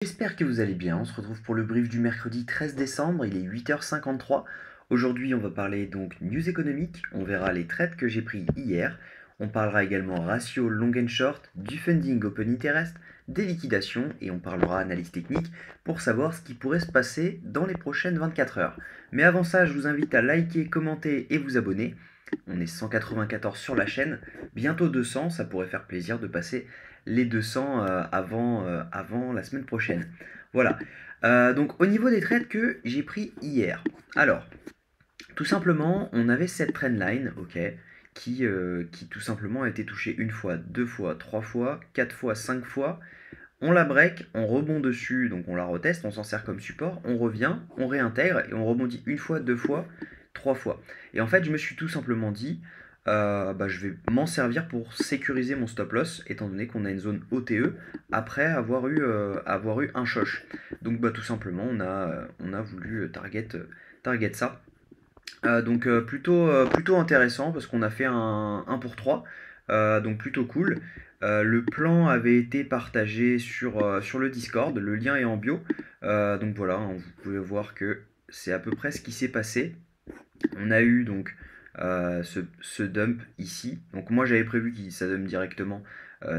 J'espère que vous allez bien. On se retrouve pour le brief du mercredi 13 décembre. Il est 8h53. Aujourd'hui, on va parler donc news économique. On verra les trades que j'ai pris hier. On parlera également ratio long and short, du funding open interest, des liquidations et on parlera analyse technique pour savoir ce qui pourrait se passer dans les prochaines 24 heures. Mais avant ça, je vous invite à liker, commenter et vous abonner. On est 194 sur la chaîne, bientôt 200, ça pourrait faire plaisir de passer les 200 avant la semaine prochaine. Voilà. Donc au niveau des trades que j'ai pris hier. Alors, tout simplement, on avait cette trendline, ok, qui tout simplement a été touchée une fois, deux fois, trois fois, quatre fois, cinq fois. On la break, on rebond dessus, donc on la reteste, on s'en sert comme support, on revient, on réintègre et on rebondit une fois, deux fois, trois fois. Et en fait, je me suis tout simplement dit, je vais m'en servir pour sécuriser mon stop loss, étant donné qu'on a une zone OTE après avoir eu un shosh. Donc tout simplement, on a voulu target ça. Plutôt intéressant parce qu'on a fait un pour 3, donc plutôt cool. Le plan avait été partagé sur le Discord, le lien est en bio. Donc voilà, hein, vous pouvez voir que c'est à peu près ce qui s'est passé. On a eu donc ce dump ici. Donc moi j'avais prévu que ça dump directement.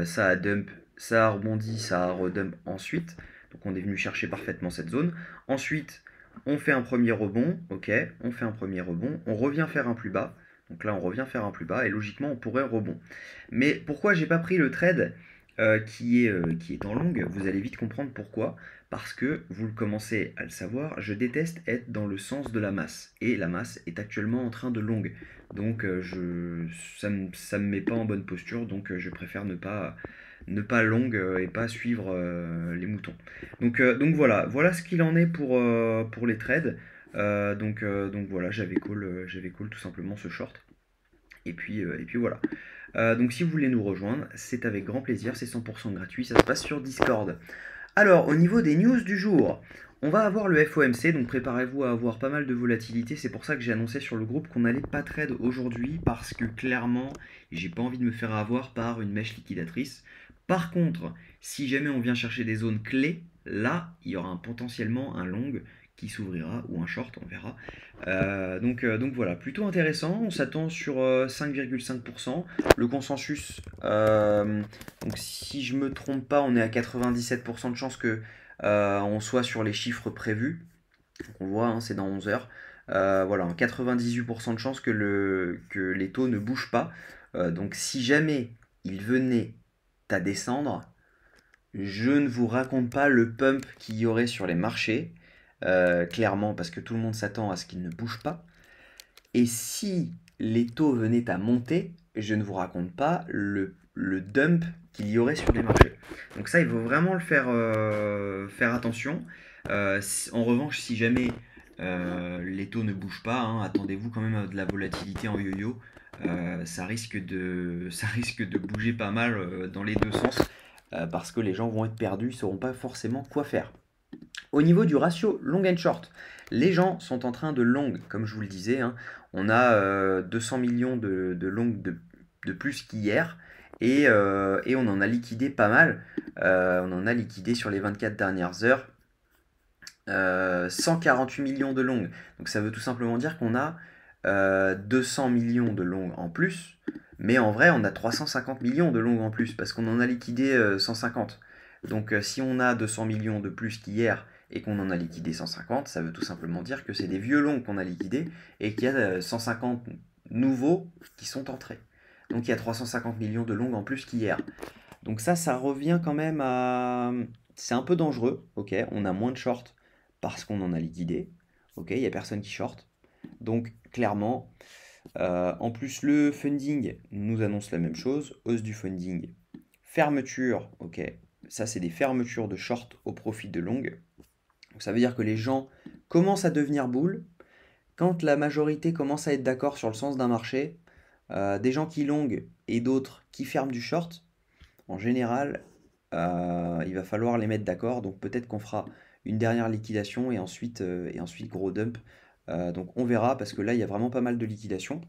Ça a dump, ça a rebondi, ça a redump ensuite. Donc on est venu chercher parfaitement cette zone. Ensuite, on fait un premier rebond, ok, on fait un premier rebond, on revient faire un plus bas. Donc là on revient faire un plus bas et logiquement on pourrait rebond. Mais pourquoi j'ai pas pris le trade qui est en longue? Vous allez vite comprendre pourquoi. Parce que vous le commencez à le savoir, je déteste être dans le sens de la masse. Et la masse est actuellement en train de long. Donc ça me met pas en bonne posture, donc je préfère ne pas long et pas suivre les moutons. Donc voilà ce qu'il en est pour les trades. Donc voilà, j'avais call tout simplement ce short. Et puis voilà. Donc si vous voulez nous rejoindre, c'est avec grand plaisir, c'est 100% gratuit, ça se passe sur Discord. Alors, au niveau des news du jour, on va avoir le FOMC, donc préparez-vous à avoir pas mal de volatilité. C'est pour ça que j'ai annoncé sur le groupe qu'on n'allait pas trade aujourd'hui, parce que clairement, j'ai pas envie de me faire avoir par une mèche liquidatrice. Par contre, si jamais on vient chercher des zones clés, là, il y aura potentiellement un long qui s'ouvrira, ou un short, on verra. Donc voilà, plutôt intéressant. On s'attend sur 5,5%. Le consensus, donc si je me trompe pas, on est à 97% de chances que on soit sur les chiffres prévus. Donc on voit, hein, c'est dans 11 heures. Voilà, 98% de chances que les taux ne bougent pas. Donc si jamais ils venaient à descendre, je ne vous raconte pas le pump qu'il y aurait sur les marchés, clairement, parce que tout le monde s'attend à ce qu'ils ne bougent pas. Et si les taux venaient à monter, je ne vous raconte pas le dump qu'il y aurait sur les marchés. Donc ça, il faut vraiment faire attention. En revanche, si jamais les taux ne bougent pas, hein, attendez-vous quand même à de la volatilité en yo-yo. Ça risque de bouger pas mal dans les deux sens parce que les gens vont être perdus, ils ne sauront pas forcément quoi faire. Au niveau du ratio long and short, les gens sont en train de long, comme je vous le disais, hein. On a 200 millions de long de plus qu'hier et on en a liquidé pas mal. On en a liquidé sur les 24 dernières heures 148 millions de longues. Donc ça veut tout simplement dire qu'on a 200 millions de longues en plus, mais en vrai on a 350 millions de longues en plus parce qu'on en a liquidé 150. Donc si on a 200 millions de plus qu'hier et qu'on en a liquidé 150, ça veut tout simplement dire que c'est des vieux longs qu'on a liquidés et qu'il y a 150 nouveaux qui sont entrés. Donc il y a 350 millions de longues en plus qu'hier. Donc ça revient quand même à... C'est un peu dangereux, ok, on a moins de shorts parce qu'on en a liquidé, ok, il n'y a personne qui short. Donc clairement, en plus le funding nous annonce la même chose, hausse du funding, fermeture, ok, ça c'est des fermetures de short au profit de long. Donc ça veut dire que les gens commencent à devenir bull. Quand la majorité commence à être d'accord sur le sens d'un marché, des gens qui long et d'autres qui ferment du short, en général, il va falloir les mettre d'accord. Donc peut-être qu'on fera une dernière liquidation et ensuite gros dump. Donc on verra parce que là, il y a vraiment pas mal de liquidations.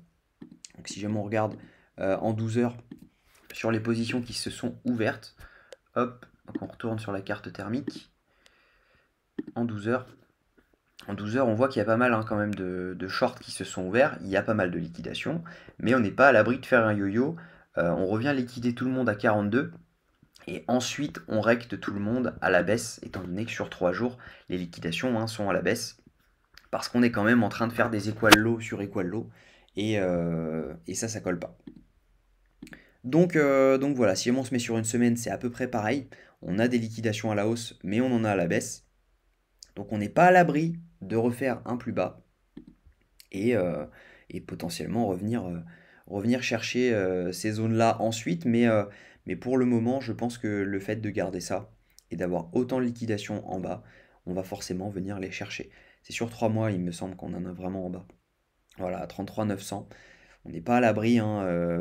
Donc si jamais on regarde en 12 heures sur les positions qui se sont ouvertes, hop, donc on retourne sur la carte thermique. en 12 heures. En 12 heures, on voit qu'il y a pas mal quand même de shorts qui se sont ouverts, il y a pas mal de liquidations, mais on n'est pas à l'abri de faire un yo-yo. On revient liquider tout le monde à 42, et ensuite on recte tout le monde à la baisse, étant donné que sur 3 jours, les liquidations sont à la baisse, parce qu'on est quand même en train de faire des equal low sur equal low, et ça colle pas. Donc voilà, si on se met sur une semaine, c'est à peu près pareil. On a des liquidations à la hausse, mais on en a à la baisse. Donc on n'est pas à l'abri de refaire un plus bas et, euh, et potentiellement revenir chercher ces zones-là ensuite. Mais pour le moment, je pense que le fait de garder ça et d'avoir autant de liquidations en bas, on va forcément venir les chercher. C'est sur 3 mois, il me semble qu'on en a vraiment en bas. Voilà, à 33 900. On n'est pas à l'abri,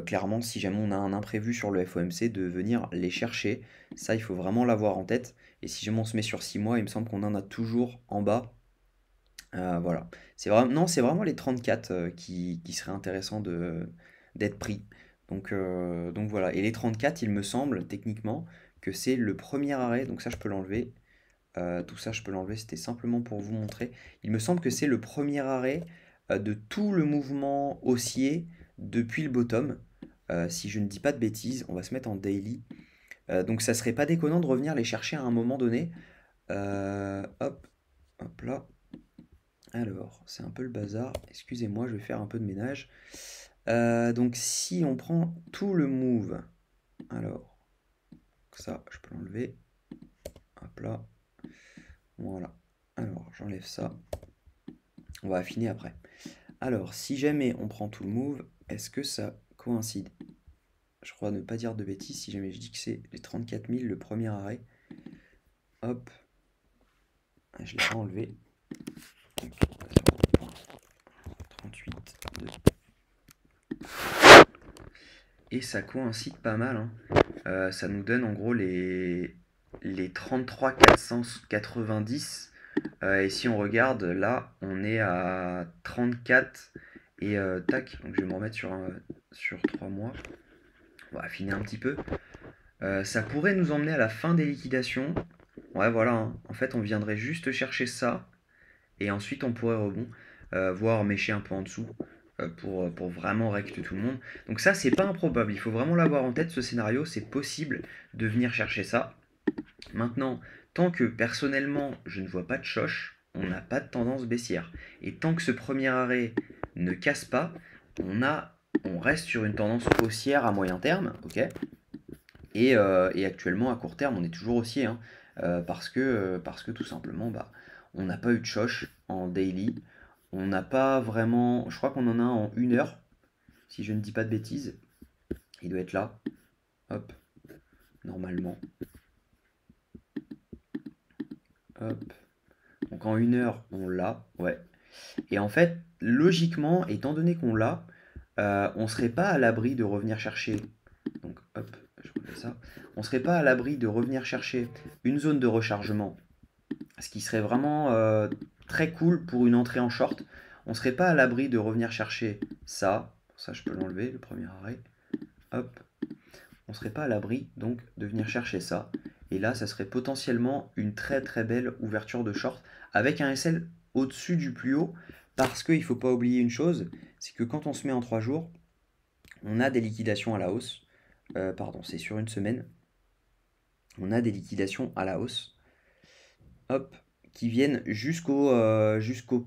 clairement, si jamais on a un imprévu sur le FOMC, de venir les chercher. Ça, il faut vraiment l'avoir en tête. Et si jamais on se met sur 6 mois, il me semble qu'on en a toujours en bas. Voilà. Non, c'est vraiment les 34 qui seraient intéressants d'être pris. Donc voilà. Et les 34, il me semble, techniquement, que c'est le premier arrêt. Donc ça, je peux l'enlever. Tout ça, je peux l'enlever. C'était simplement pour vous montrer. Il me semble que c'est le premier arrêt de tout le mouvement haussier depuis le bottom. Si je ne dis pas de bêtises, on va se mettre en daily. Donc ça serait pas déconnant de revenir les chercher à un moment donné. Hop, hop là. Alors, c'est un peu le bazar. Excusez-moi, je vais faire un peu de ménage. Donc si on prend tout le move, alors ça, je peux l'enlever. Hop là. Voilà. Alors, j'enlève ça. On va affiner après. Alors, si jamais on prend tout le move, est-ce que ça coïncide? Je crois ne pas dire de bêtises si jamais je dis que c'est les 34 000 le premier arrêt. Hop. Ah, je ne l'ai pas enlevé. 38. 2. Et ça coïncide pas mal. Ça nous donne en gros les 33 490. Et si on regarde, là, on est à 34. Et tac, donc je vais me remettre sur 3 mois. On va affiner un petit peu. Ça pourrait nous emmener à la fin des liquidations. Ouais, voilà. En fait, on viendrait juste chercher ça. Et ensuite, on pourrait voire mécher un peu en dessous pour vraiment recte tout le monde. Donc ça, c'est pas improbable. Il faut vraiment l'avoir en tête, ce scénario. C'est possible de venir chercher ça. Maintenant, tant que personnellement, je ne vois pas de choche, on n'a pas de tendance baissière. Et tant que ce premier arrêt ne casse pas, on reste sur une tendance haussière à moyen terme, ok. Et actuellement, à court terme, on est toujours haussier, parce que tout simplement, on n'a pas eu de choche en daily. On n'a pas vraiment. Je crois qu'on en a en 1 heure, si je ne dis pas de bêtises. Il doit être là. Hop, normalement. Hop. Donc en 1 heure, on l'a, ouais. Et en fait, logiquement, étant donné qu'on l'a, on serait pas à l'abri de revenir chercher. Donc hop, je refais ça. On serait pas à l'abri de revenir chercher une zone de rechargement, ce qui serait vraiment très cool pour une entrée en short. On serait pas à l'abri de revenir chercher ça. Ça, je peux l'enlever, le premier arrêt. Hop. On serait pas à l'abri donc de venir chercher ça. Et là, ça serait potentiellement une très très belle ouverture de short avec un SL au-dessus du plus haut. Parce qu'il ne faut pas oublier une chose, c'est que quand on se met en 3 jours, on a des liquidations à la hausse. Pardon, c'est sur une semaine. On a des liquidations à la hausse. Hop, qui viennent jusqu'au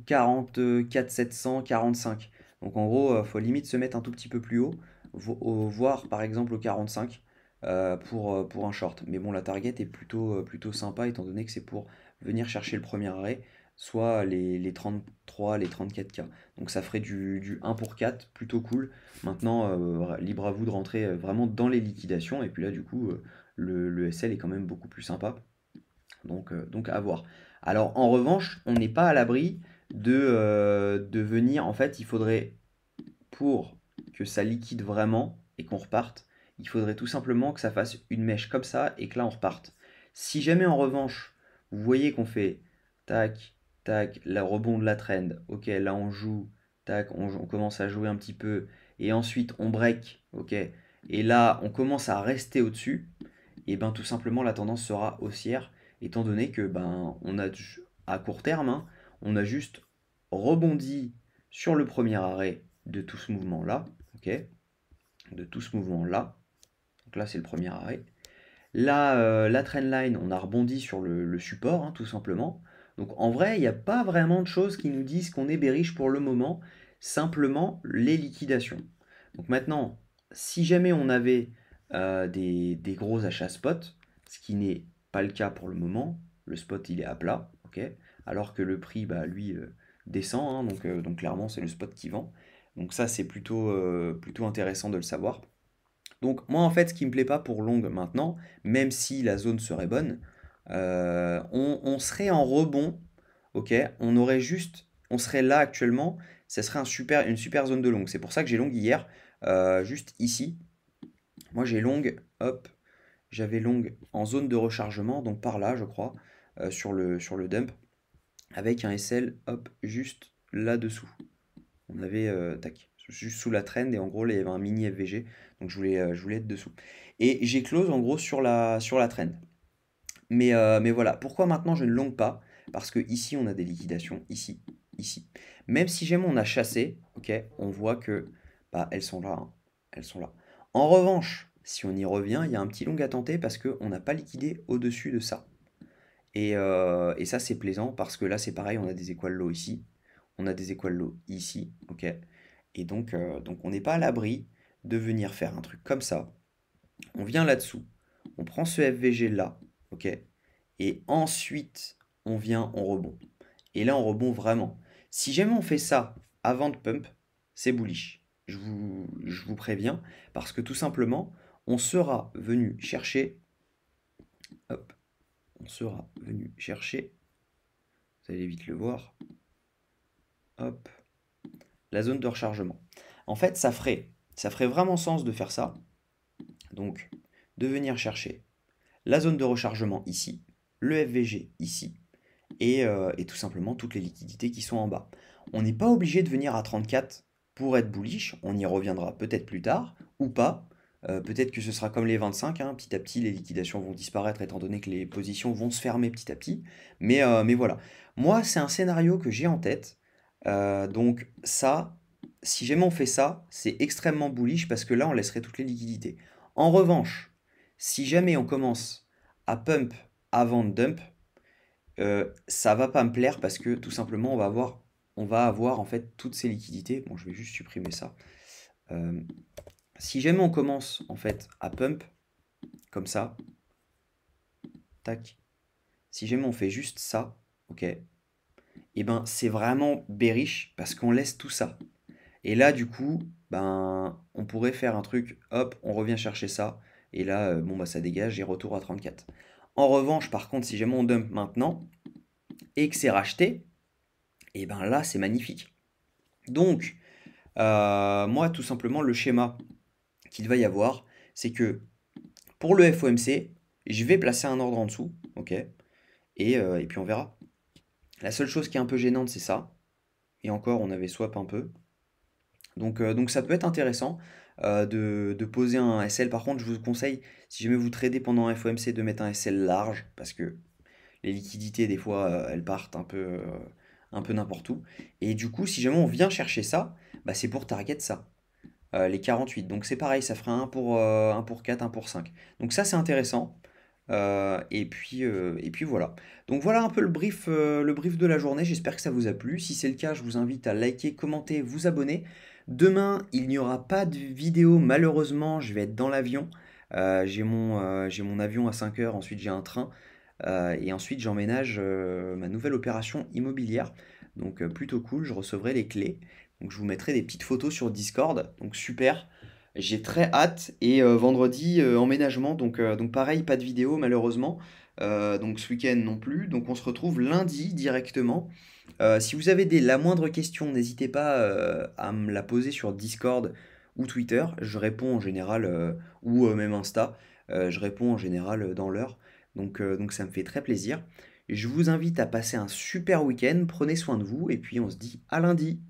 44 700, 45. Donc en gros, il faut limite se mettre un tout petit peu plus haut, voire par exemple au 45 pour un short. Mais bon, la target est plutôt sympa étant donné que c'est pour venir chercher le premier arrêt, soit les 33, les 34K. Donc ça ferait du 1 pour 4, plutôt cool. Maintenant, libre à vous de rentrer vraiment dans les liquidations. Et puis là, du coup, le SL est quand même beaucoup plus sympa. Donc à voir. Alors en revanche, on n'est pas à l'abri de venir. En fait, il faudrait, pour que ça liquide vraiment et qu'on reparte, il faudrait tout simplement que ça fasse une mèche comme ça et que là on reparte. Si jamais en revanche, vous voyez qu'on fait tac, tac, la rebond de la trend, ok, là on joue, tac, on commence à jouer un petit peu, et ensuite on break, ok, et là on commence à rester au-dessus, et ben tout simplement la tendance sera haussière étant donné que à court terme, hein. On a juste rebondi sur le premier arrêt de tout ce mouvement-là, ok? De tout ce mouvement-là. Donc là, c'est le premier arrêt. Là, la trendline, on a rebondi sur le support, hein, tout simplement. Donc en vrai, il n'y a pas vraiment de choses qui nous disent qu'on est bearish pour le moment, simplement les liquidations. Donc maintenant, si jamais on avait des gros achats spot, ce qui n'est pas le cas pour le moment, le spot il est à plat, ok, alors que le prix, bah, lui, descend, hein, donc clairement c'est le spot qui vend. Donc ça c'est plutôt intéressant de le savoir. Donc moi en fait ce qui me plaît pas pour long maintenant, même si la zone serait bonne, on serait en rebond, ok? On serait là actuellement, ça serait une super zone de long. C'est pour ça que j'ai long hier, juste ici. Moi j'ai long, hop, j'avais long en zone de rechargement, donc par là je crois, sur le dump, avec un SL, hop, juste là-dessous. On avait, tac, juste sous la trend et en gros, là, il y avait un mini FVG. Donc je voulais être dessous. Et j'ai close en gros sur la trend. Mais voilà, pourquoi maintenant je ne longue pas? Parce que ici, on a des liquidations, ici, ici. Même si jamais on a chassé, ok, on voit que bah, elles sont là, hein, elles sont là. En revanche, si on y revient, il y a un petit long à tenter parce qu'on n'a pas liquidé au-dessus de ça. Et ça, c'est plaisant parce que là, c'est pareil, on a des équal low ici, on a des équal low ici, ok? Et donc on n'est pas à l'abri de venir faire un truc comme ça. On vient là-dessous, on prend ce FVG là, ok? Et ensuite, on vient, on rebond. Et là, on rebond vraiment. Si jamais on fait ça avant de pump, c'est bullish. Je vous préviens, parce que tout simplement, on sera venu chercher, hop, on sera venu chercher, vous allez vite le voir, hop, la zone de rechargement. En fait, ça ferait vraiment sens de faire ça. Donc, de venir chercher la zone de rechargement ici, le FVG ici, et tout simplement toutes les liquidités qui sont en bas. On n'est pas obligé de venir à 34 pour être bullish, on y reviendra peut-être plus tard, ou pas. Peut-être que ce sera comme les 25, hein, petit à petit les liquidations vont disparaître étant donné que les positions vont se fermer petit à petit. Mais voilà, moi c'est un scénario que j'ai en tête. Donc ça, si jamais on fait ça, c'est extrêmement bullish parce que là on laisserait toutes les liquidités. En revanche, si jamais on commence à pump avant de dump, ça va pas me plaire parce que tout simplement on va avoir en fait toutes ces liquidités. Bon, je vais juste supprimer ça. Euh, si jamais on commence en fait à pump comme ça, tac. Si jamais on fait juste ça, ok, et ben c'est vraiment bearish parce qu'on laisse tout ça. Et là du coup, ben on pourrait faire un truc, hop, on revient chercher ça. Et là, bon bah ça dégage et retour à 34. En revanche, par contre, si jamais on dump maintenant et que c'est racheté, et ben là c'est magnifique. Donc, moi, tout simplement, le schéma qu'il va y avoir, c'est que pour le FOMC, je vais placer un ordre en dessous, ok? Et puis on verra. La seule chose qui est un peu gênante, c'est ça. Et encore, on avait swap un peu. Donc ça peut être intéressant de poser un SL. Par contre, je vous conseille, si jamais vous tradez pendant un FOMC, de mettre un SL large, parce que les liquidités, des fois, elles partent un peu n'importe où. Et du coup, si jamais on vient chercher ça, bah, c'est pour target ça. Les 48. Donc c'est pareil, ça fera un pour 4, un pour 5. Donc ça c'est intéressant. Et puis voilà. Donc voilà un peu le brief de la journée. J'espère que ça vous a plu. Si c'est le cas, je vous invite à liker, commenter, vous abonner. Demain, il n'y aura pas de vidéo. Malheureusement, je vais être dans l'avion. J'ai mon avion à 5 heures. Ensuite, j'ai un train. Et ensuite, j'emménage ma nouvelle opération immobilière. Donc plutôt cool. Je recevrai les clés. Donc je vous mettrai des petites photos sur Discord. Donc super. J'ai très hâte. Et vendredi, emménagement. Donc pareil, pas de vidéo malheureusement. Donc ce week-end non plus. Donc on se retrouve lundi directement. Si vous avez la moindre question, n'hésitez pas à me la poser sur Discord ou Twitter. Je réponds en général, ou même Insta. Je réponds en général dans l'heure. Donc ça me fait très plaisir. Je vous invite à passer un super week-end. Prenez soin de vous. Et puis on se dit à lundi.